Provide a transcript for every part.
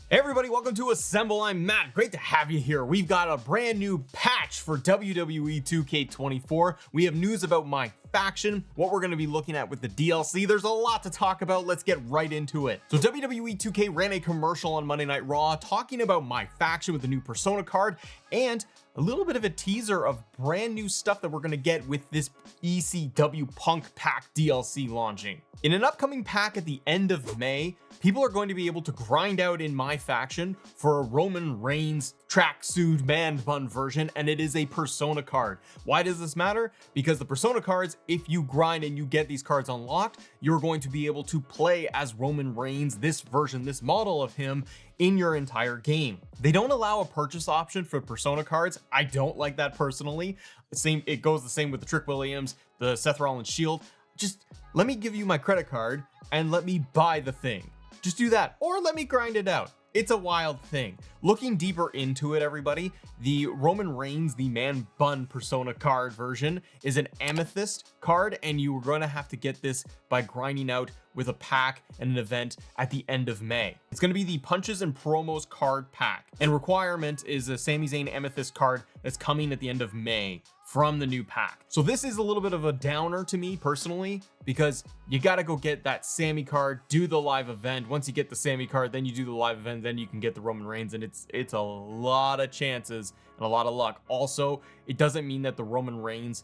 Hey everybody, welcome to Assemble. I'm Matt. Great to have you here. We've got a brand new patch for WWE 2K24. We have news about my faction, what we're going to be looking at with the DLC. There's a lot to talk about. Let's get right into it. So WWE 2K ran a commercial on Monday Night Raw talking about my faction with the new Persona card and a little bit of a teaser of brand new stuff that we're going to get with this ECW Punk Pack DLC launching. In an upcoming pack at the end of May, people are going to be able to grind out in my faction for a Roman Reigns tracksuit man bun version, and it is a Persona card. Why does this matter? Because the Persona cards, if you grind and you get these cards unlocked, you're going to be able to play as Roman Reigns, this version, this model of him, in your entire game. They don't allow a purchase option for Persona cards. I don't like that personally. It goes the same with the Trick Williams, the Seth Rollins Shield. Just let me give you my credit card and let me buy the thing. Just do that, or let me grind it out. It's a wild thing. Looking deeper into it, everybody, the Roman Reigns, the man bun Persona card version is an amethyst card, and you are going to have to get this by grinding out with a pack and an event at the end of May. It's going to be the Punches and Promos card pack, and requirement is a Sami Zayn amethyst card that's coming at the end of May from the new pack. So this is a little bit of a downer to me personally, because you got to go get that Sami card, do the live event. Once you get the Sami card, then you do the live event, then you can get the Roman Reigns, and it's a lot of chances and a lot of luck. Also, it doesn't mean that the Roman Reigns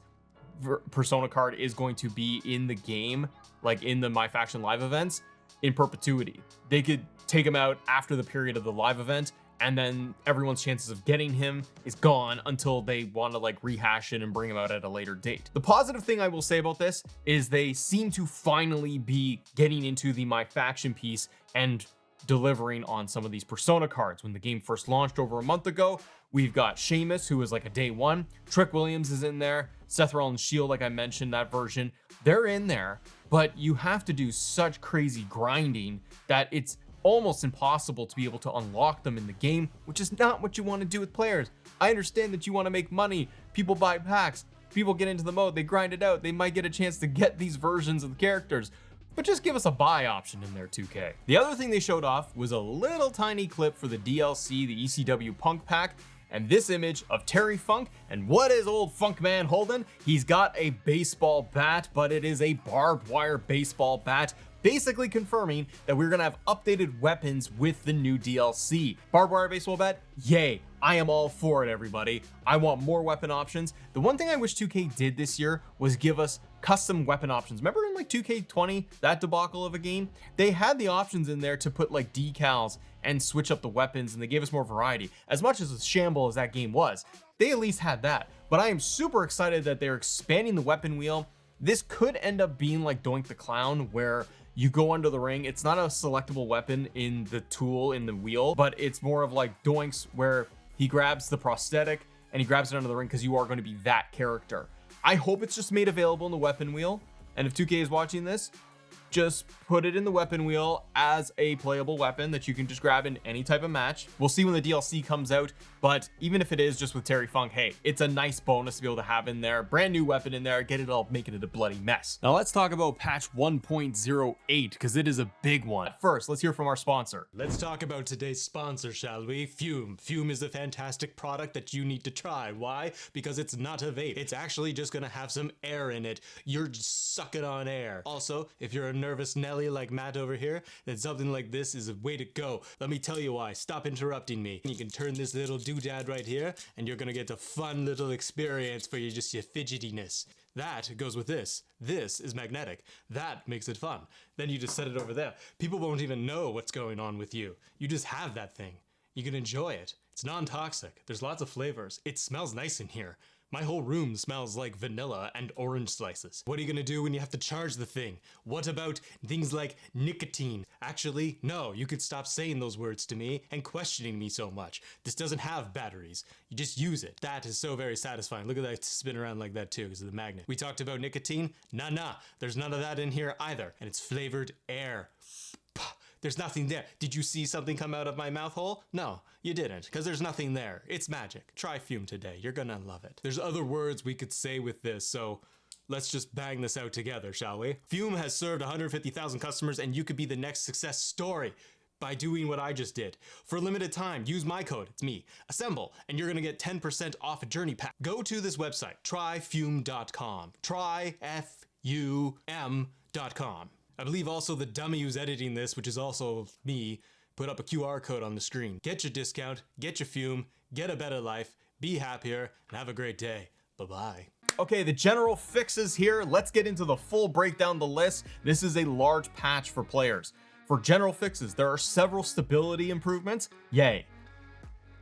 Persona card is going to be in the game, like in the My Faction live events, in perpetuity. They could take him out after the period of the live event, and then everyone's chances of getting him is gone until they want to like rehash it and bring him out at a later date. The positive thing I will say about this is they seem to finally be getting into the My Faction piece and delivering on some of these Persona cards. When the game first launched over a month ago, we've got Sheamus, who is like a day one. Trick Williams is in there. Seth Rollins Shield, like I mentioned, that version, they're in there, but you have to do such crazy grinding that it's almost impossible to be able to unlock them in the game, which is not what you want to do with players. I understand that you want to make money. People buy packs. People get into the mode. They grind it out. They might get a chance to get these versions of the characters, but just give us a buy option in there, 2K. The other thing they showed off was a little tiny clip for the DLC, the ECW Punk Pack, and this image of Terry Funk. And what is old Funk Man holding? He's got a baseball bat, but it is a barbed wire baseball bat, basically confirming that we're gonna have updated weapons with the new DLC. Barbed wire baseball bat? Yay. I am all for it, everybody. I want more weapon options. The one thing I wish 2K did this year was give us custom weapon options. Remember in like 2K20, that debacle of a game? They had the options in there to put like decals and switch up the weapons, and they gave us more variety. As much as a shamble as that game was, they at least had that. But I am super excited that they're expanding the weapon wheel. This could end up being like Doink the Clown, where you go under the ring. It's not a selectable weapon in the tool in the wheel, but it's more of like Doink's, where he grabs the prosthetic and he grabs it under the ring because you are going to be that character. I hope it's just made available in the weapon wheel. And if 2K is watching this, just put it in the weapon wheel as a playable weapon that you can just grab in any type of match. We'll see when the DLC comes out, but even if it is just with Terry Funk, hey, it's a nice bonus to be able to have in there. Brand new weapon in there, get it all, making it a bloody mess. Now let's talk about patch 1.08, because it is a big one. First, let's hear from our sponsor. Let's talk about today's sponsor, shall we? Fume. Fume is a fantastic product that you need to try. Why? Because it's not a vape. It's actually just gonna have some air in it. You're just sucking on air. Also, if you're a nervous Nelly like Matt over here, then something like this is a way to go. Let me tell you why. Stop interrupting me. You can turn this little doodad right here, and you're gonna get a fun little experience for your fidgetiness. That goes with this. This is magnetic. That makes it fun. Then you just set it over there. People won't even know what's going on with you. You just have that thing. You can enjoy it. It's non-toxic. There's lots of flavors. It smells nice in here. My whole room smells like vanilla and orange slices. What are you gonna do when you have to charge the thing? What about things like nicotine? Actually, no, you could stop saying those words to me and questioning me so much. This doesn't have batteries. You just use it. That is so very satisfying. Look at that spin around like that too, because of the magnet. We talked about nicotine. Nah, there's none of that in here either. And it's flavored air. There's nothing there. Did you see something come out of my mouth hole? No, you didn't, because there's nothing there. It's magic. Try Fume today. You're gonna love it. There's other words we could say with this, so let's just bang this out together, shall we? Fume has served 150,000 customers, and you could be the next success story. by doing what I just did. For a limited time, use my code, it's me, assemble, and you're gonna get 10% off a journey pack. Go to this website, tryfum.com. tryfum.com. I believe also the dummy who's editing this, which is also me, put up a QR code on the screen. Get your discount, get your fume, get a better life, be happier, and have a great day. Bye-bye. Okay, the general fixes here. Let's get into the full breakdown of the list. This is a large patch for players. For general fixes, there are several stability improvements. Yay.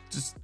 Just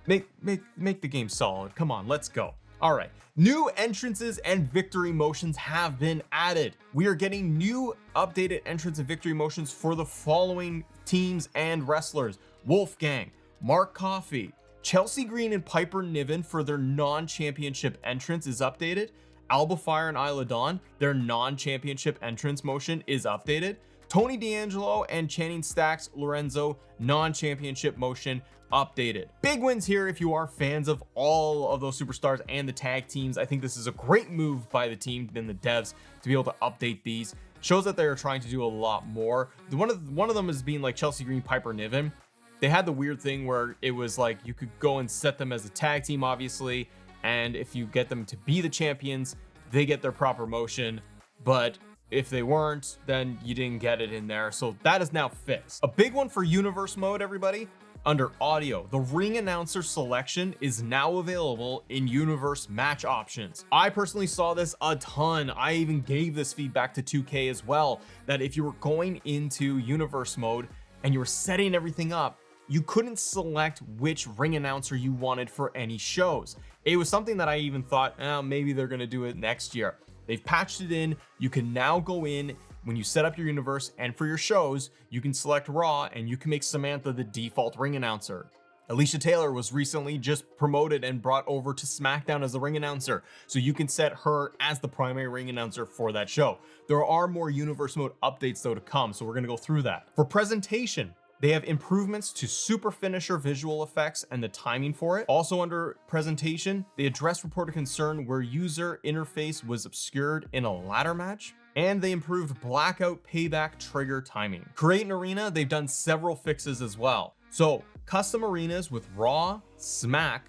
make the game solid. Come on, let's go. All right, new entrances and victory motions have been added. We are getting new updated entrance and victory motions for the following teams and wrestlers: Wolfgang, Mark Coffey, Chelsea Green and Piper Niven for their non-championship entrance is updated. Alba Fire and Isla Dawn, their non-championship entrance motion is updated. Tony D'Angelo and Channing Stacks Lorenzo non-championship motion updated. Big wins here if you are fans of all of those superstars and the tag teams. I think this is a great move by the team and the devs to be able to update these. Shows that they're trying to do a lot more. One of them is being like Chelsea Green, Piper Niven. They had the weird thing where it was like you could go and set them as a tag team, obviously, and if you get them to be the champions, they get their proper motion, but if they weren't, then you didn't get it in there. So that is now fixed. A big one for universe mode, everybody. Under audio, the ring announcer selection is now available in universe match options. I personally saw this a ton. I even gave this feedback to 2K as well, that if you were going into universe mode and you were setting everything up, you couldn't select which ring announcer you wanted for any shows. It was something that I even thought, maybe they're gonna do it next year. They've patched it in. You can now go in when you set up your universe, and for your shows, you can select Raw and you can make Samantha the default ring announcer. Alicia Taylor was recently just promoted and brought over to SmackDown as the ring announcer, so you can set her as the primary ring announcer for that show. There are more universe mode updates though to come, so we're gonna go through that. For presentation, they have improvements to super finisher visual effects and the timing for it. Also under presentation, they address reported concern where user interface was obscured in a ladder match. And they improved blackout payback trigger timing. Create an arena, they've done several fixes as well. So custom arenas with Raw, Smack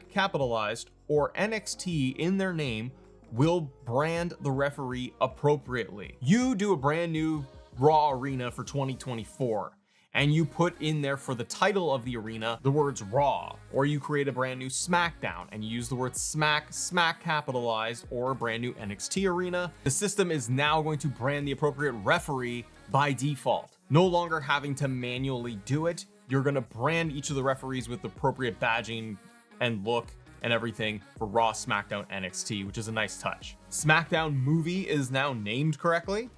capitalized, or NXT in their name will brand the referee appropriately. You do a brand new Raw arena for 2024. And you put in there for the title of the arena the words Raw, or you create a brand new SmackDown and you use the word Smack capitalized, or a brand new NXT arena. The system is now going to brand the appropriate referee by default. No longer having to manually do it, you're gonna brand each of the referees with appropriate badging and look and everything for Raw, SmackDown, NXT, which is a nice touch. SmackDown movie is now named correctly.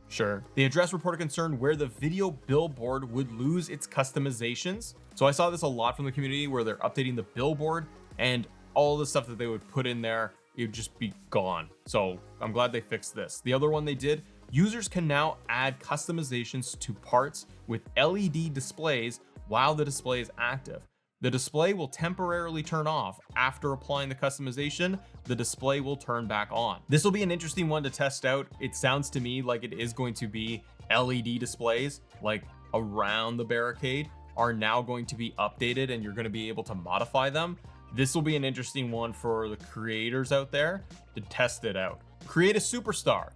Sure. They address reported concern where the video billboard would lose its customizations. So I saw this a lot from the community where they're updating the billboard and all the stuff that they would put in there, it would just be gone. So I'm glad they fixed this. The other one they did, users can now add customizations to parts with LED displays while the display is active. The display will temporarily turn off. After applying the customization, the display will turn back on. This will be an interesting one to test out. It sounds to me like it is going to be LED displays, like around the barricade, are now going to be updated and you're going to be able to modify them. This will be an interesting one for the creators out there to test it out. Create a superstar.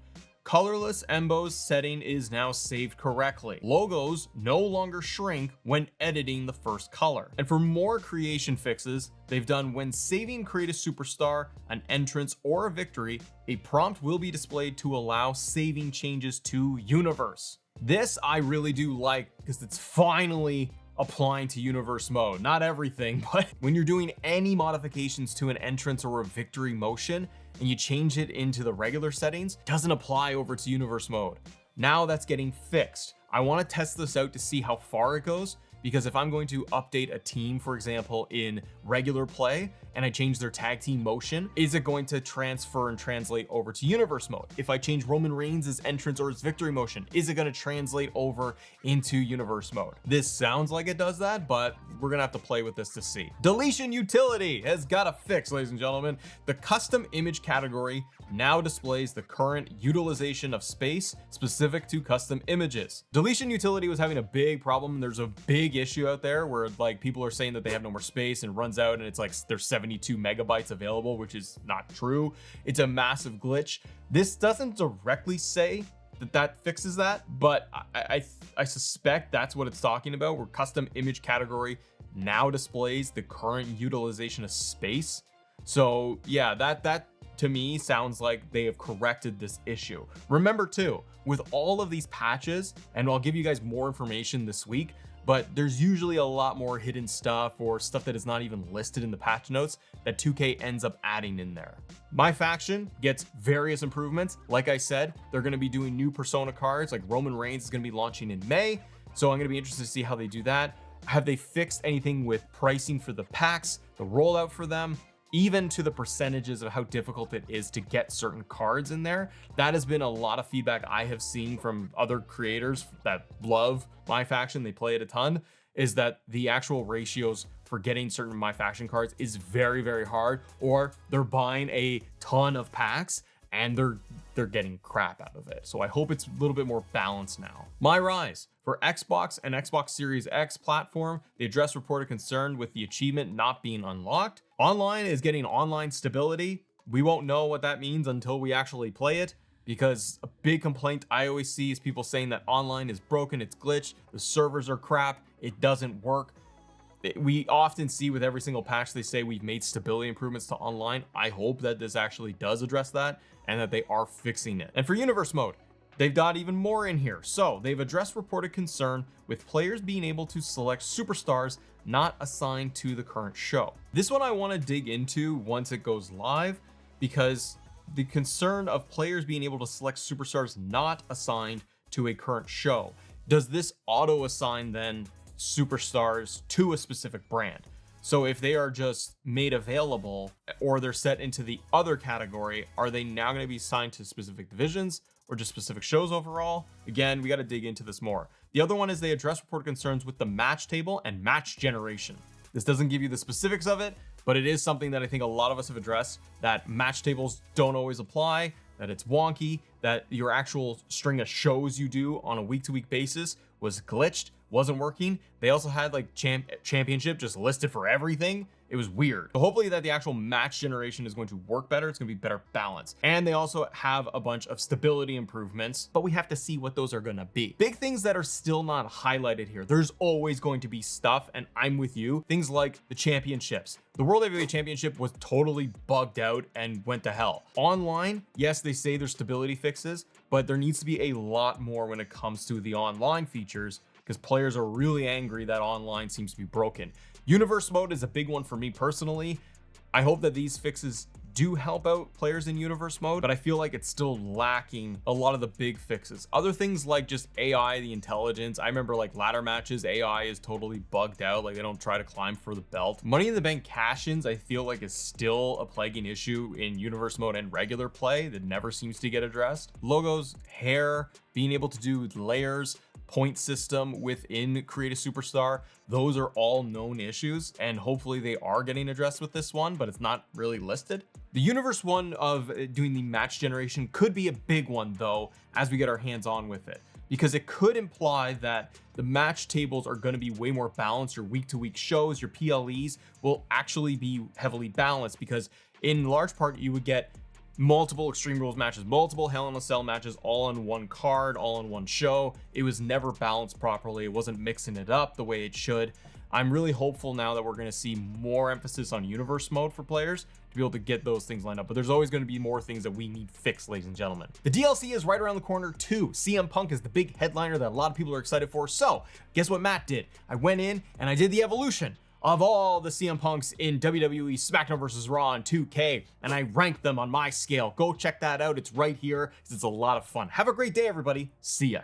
Colorless Embo's setting is now saved correctly. Logos no longer shrink when editing the first color. And for more creation fixes, they've done when saving create a superstar, an entrance, or a victory, a prompt will be displayed to allow saving changes to universe. This I really do like because it's finally applying to universe mode. Not everything, but when you're doing any modifications to an entrance or a victory motion and you change it into the regular settings, it doesn't apply over to universe mode. Now that's getting fixed. I want to test this out to see how far it goes, because if I'm going to update a team, for example, in regular play, and I change their tag team motion, is it going to transfer and translate over to universe mode? If I change Roman Reigns' entrance or his victory motion, is it going to translate over into universe mode? This sounds like it does that, but we're gonna have to play with this to see. Deletion utility has got a fix, ladies and gentlemen. The custom image category now displays the current utilization of space specific to custom images. Delete Deletion utility was having a big problem. There's a big issue out there where like people are saying that they have no more space and runs out and it's like there's 72 megabytes available, which is not true. It's a massive glitch. This doesn't directly say that fixes that, but I suspect that's what it's talking about, where custom image category now displays the current utilization of space. So yeah, that to me sounds like they have corrected this issue. Remember too, with all of these patches, and I'll give you guys more information this week, but there's usually a lot more hidden stuff or stuff that is not even listed in the patch notes that 2K ends up adding in there. My faction gets various improvements. Like I said, they're gonna be doing new Persona cards, like Roman Reigns is gonna be launching in May. So I'm gonna be interested to see how they do that. Have they fixed anything with pricing for the packs, the rollout for them? Even to the percentages of how difficult it is to get certain cards in there. That has been a lot of feedback I have seen from other creators that love My Faction. They play it a ton, is that the actual ratios for getting certain My Faction cards is very, very hard, or they're buying a ton of packs and they're getting crap out of it. So I hope it's a little bit more balanced now. My Rise. For Xbox and Xbox Series X platform, they address reported concern with the achievement not being unlocked. Online is getting online stability. We won't know what that means until we actually play it, because a big complaint I always see is people saying that online is broken, it's glitched, the servers are crap, it doesn't work. We often see with every single patch they say we've made stability improvements to online. I hope that this actually does address that and that they are fixing it. And for universe mode, they've got even more in here. So they've addressed reported concern with players being able to select superstars not assigned to the current show. This one I want to dig into once it goes live, because the concern of players being able to select superstars not assigned to a current show. Does this auto assign then superstars to a specific brand? So if they are just made available or they're set into the other category, are they now going to be assigned to specific divisions or just specific shows overall? Again, we got to dig into this more. The other one is they address reported concerns with the match table and match generation. This doesn't give you the specifics of it, but it is something that I think a lot of us have addressed, that match tables don't always apply, that it's wonky, that your actual string of shows you do on a week-to-week basis was glitched, wasn't working. They also had like championship just listed for everything. It was weird. So hopefully that the actual match generation is going to work better. It's going to be better balance. And they also have a bunch of stability improvements, but we have to see what those are going to be. Big things that are still not highlighted here. There's always going to be stuff, and I'm with you. Things like the championships. The World Heavyweight Championship was totally bugged out and went to hell. Online, yes, they say there's stability fixes, but there needs to be a lot more when it comes to the online features, because players are really angry that online seems to be broken. Universe mode is a big one for me personally. I hope that these fixes do help out players in universe mode, but I feel like it's still lacking a lot of the big fixes. Other things like just AI, the intelligence. I remember like ladder matches, AI is totally bugged out. Like they don't try to climb for the belt. Money in the Bank cash-ins, I feel like is still a plaguing issue in universe mode and regular play that never seems to get addressed. Logos, hair, being able to do layers, point system within Create a Superstar, those are all known issues, and hopefully they are getting addressed with this one, but it's not really listed. The universe one of doing the match generation could be a big one though, as we get our hands on with it, because it could imply that the match tables are going to be way more balanced. Your week-to-week shows, your PLEs will actually be heavily balanced, because in large part you would get multiple Extreme Rules matches, multiple Hell in a Cell matches, all on one card, all on one show. It was never balanced properly. It wasn't mixing it up the way it should. I'm really hopeful now that we're going to see more emphasis on universe mode for players to be able to get those things lined up, but there's always going to be more things that we need fixed, ladies and gentlemen. The DLC is right around the corner too. CM Punk is the big headliner that a lot of people are excited for. So guess what Matt did? I went in and I did the evolution of all the CM Punks in WWE SmackDown vs. Raw and 2K, and I ranked them on my scale. Go check that out. It's right here because it's a lot of fun. Have a great day, everybody. See ya.